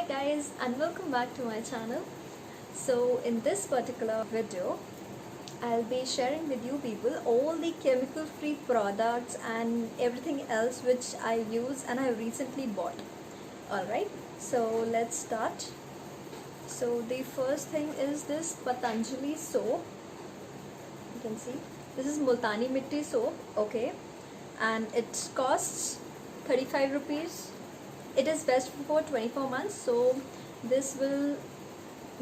Hi guys, and welcome back to my channel. So in this particular video I'll be sharing with you people all the chemical free products and everything else which I use and I recently bought. Alright, so let's start. So the first thing is this Patanjali soap. You can see this is Multani Mitti soap, okay, and it costs 35 rupees. It is best for 24 months, so this will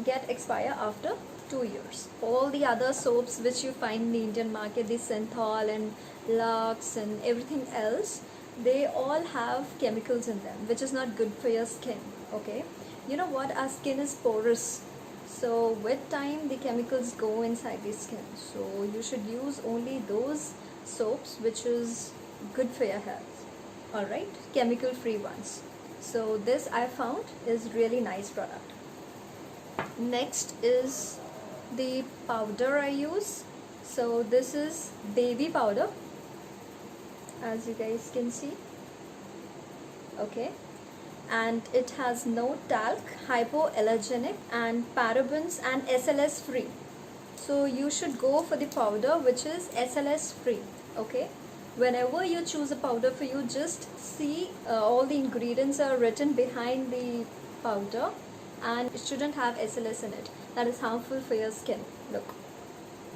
get expire after 2 years. All the other soaps which you find in the Indian market, the Synthol and Lux and everything else, they all have chemicals in them which is not good for your skin, okay. You know what, our skin is porous, so with time the chemicals go inside the skin, so you should use only those soaps which is good for your health. Alright, chemical free ones. So this I found is really nice product. Next is the powder I use. So this is baby powder, as you guys can see, okay, and it has no talc, hypoallergenic and parabens and SLS free. So you should go for the powder which is SLS free, okay. Whenever you choose a powder for you, just see all the ingredients are written behind the powder and it shouldn't have SLS in it. That is harmful for your skin. Look,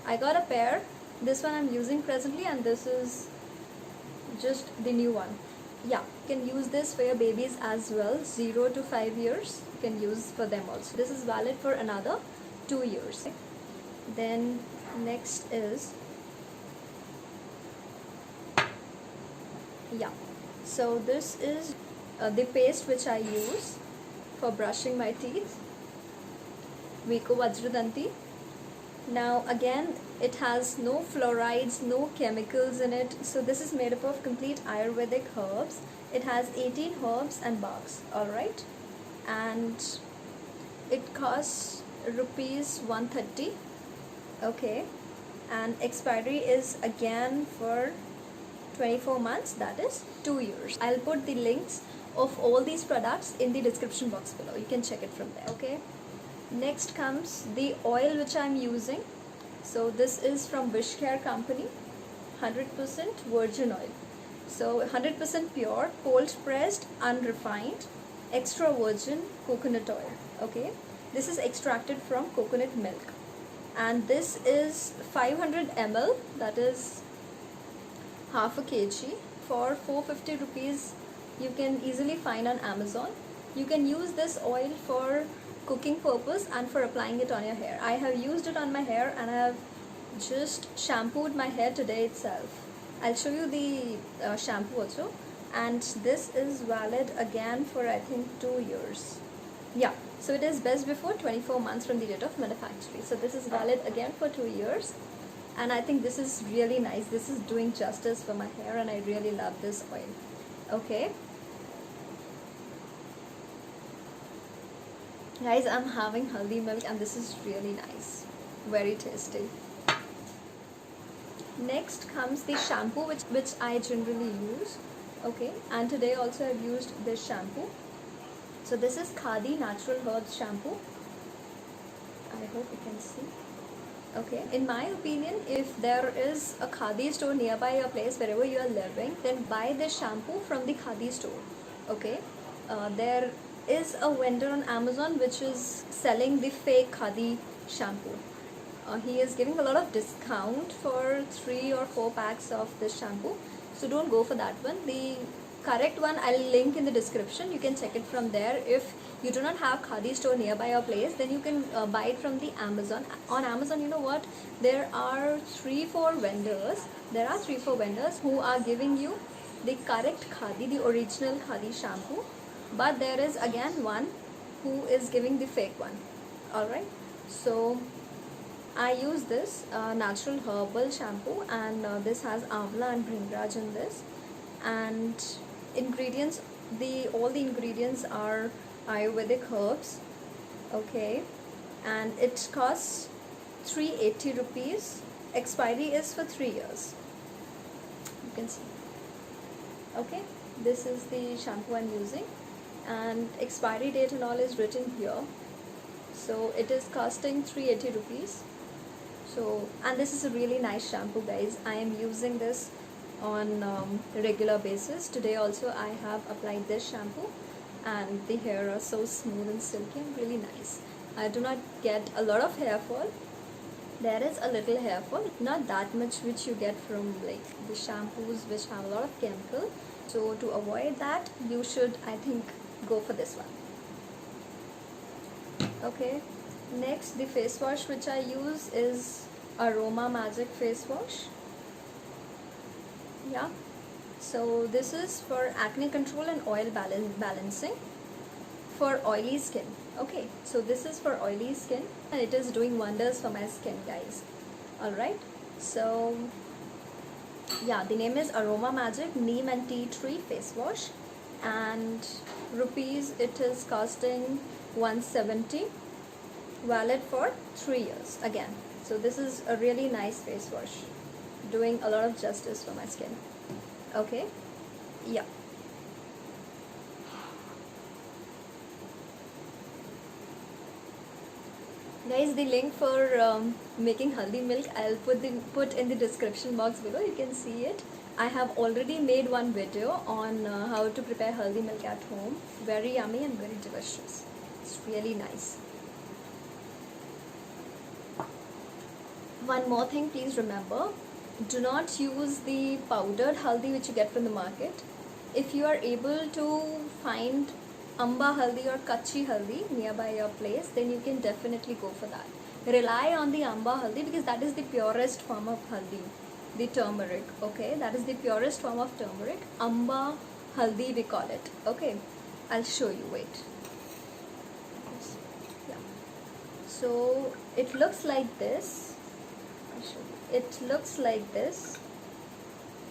I got a pair. This one I'm using presently and this is just the new one. Yeah, you can use this for your babies as well, 0 to 5 years. You can use for them also. This is valid for another 2 years. Then next is, yeah, so this is the paste which I use for brushing my teeth, Vico Vajradanti. Now again, it has no fluorides, no chemicals in it, so this is made up of complete Ayurvedic herbs. It has 18 herbs and barks, alright, and it costs rupees 130, okay, and expiry is again for 24 months, that is 2 years. I'll put the links of all these products in the description box below. You can check it from there, okay. Next comes the oil which I'm using. So this is from Wishcare company, 100% virgin oil. So 100% pure, cold pressed, unrefined, extra virgin coconut oil, okay. This is extracted from coconut milk and this is 500 ml, that is half a kg, for 450 rupees. You can easily find on Amazon. You can use this oil for cooking purpose and for applying it on your hair. I have used it on my hair and I have just shampooed my hair today itself. I'll show you the shampoo also, and this is valid again for I think 2 years. Yeah, so it is best before 24 months from the date of manufacture. So this is valid again for 2 years. And I think this is really nice. This is doing justice for my hair and I really love this oil, okay. Guys, I'm having haldi milk and this is really nice, very tasty. Next comes the shampoo which I generally use, okay, and today also I've used this shampoo. So this is Khadi Natural Herbs shampoo. I hope you can see. Okay, in my opinion, if there is a Khadi store nearby your place, wherever you are living, then buy this shampoo from the Khadi store, okay. There is a vendor on Amazon which is selling the fake Khadi shampoo. He is giving a lot of discount for 3 or 4 packs of this shampoo, so don't go for that one. The correct one I'll link in the description. You can check it from there. If you do not have Khadi store nearby your place, then you can buy it from the Amazon. On Amazon, you know what, there are 3-4 vendors. There are 3-4 vendors who are giving you the correct Khadi, the original Khadi shampoo, but there is again one who is giving the fake one, alright. So I use this natural herbal shampoo, and this has amla and bringraj in this, and ingredients, all the ingredients are Ayurvedic herbs, okay, and it costs 380 rupees. Expiry is for 3 years. You can see, okay. This is the shampoo I'm using. and expiry date and all is written here. So it is costing 380 rupees. So, and this is a really nice shampoo, guys. I am using this on regular basis. Today also I have applied this shampoo and the hair are so smooth and silky and really nice. I do not get a lot of hair fall. There is a little hair fall, not that much which you get from like the shampoos which have a lot of chemical. So to avoid that, you should, I think, go for this one. Okay, next the face wash which I use is Aroma Magic face wash. Yeah, so this is for acne control and oil balancing for oily skin. Okay, so this is for oily skin and it is doing wonders for my skin, guys. Alright, so yeah, the name is Aroma Magic Neem and Tea Tree face wash, and rupees it is costing 170, valid for 3 years again. So this is a really nice face wash, doing a lot of justice for my skin. Okay, yeah. Guys, the link for making haldi milk I'll put in the description box below. You can see it. I have already made one video on how to prepare haldi milk at home. Very yummy and very delicious. It's really nice. One more thing, please remember, do not use the powdered haldi which you get from the market. If you are able to find amba haldi or kachi haldi nearby your place, then you can definitely go for that. Rely on the amba haldi because that is the purest form of haldi, the turmeric. Okay, that is the purest form of turmeric. Amba haldi we call it. Okay, I'll show you. Wait. Yeah. So it looks like this. It looks like this,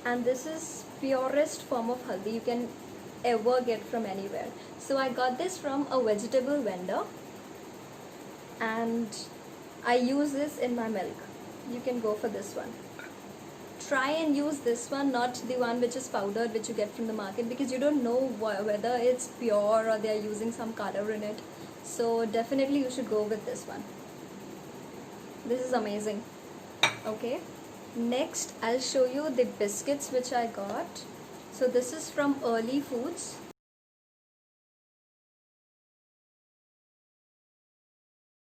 and this is purest form of haldi you can ever get from anywhere. So I got this from a vegetable vendor and I use this in my milk. You can go for this one. Try and use this one, not the one which is powdered which you get from the market, because you don't know whether it's pure or they are using some color in it. So definitely you should go with this one. This is amazing. Okay, next I'll show you the biscuits which I got. So this is from Early Foods.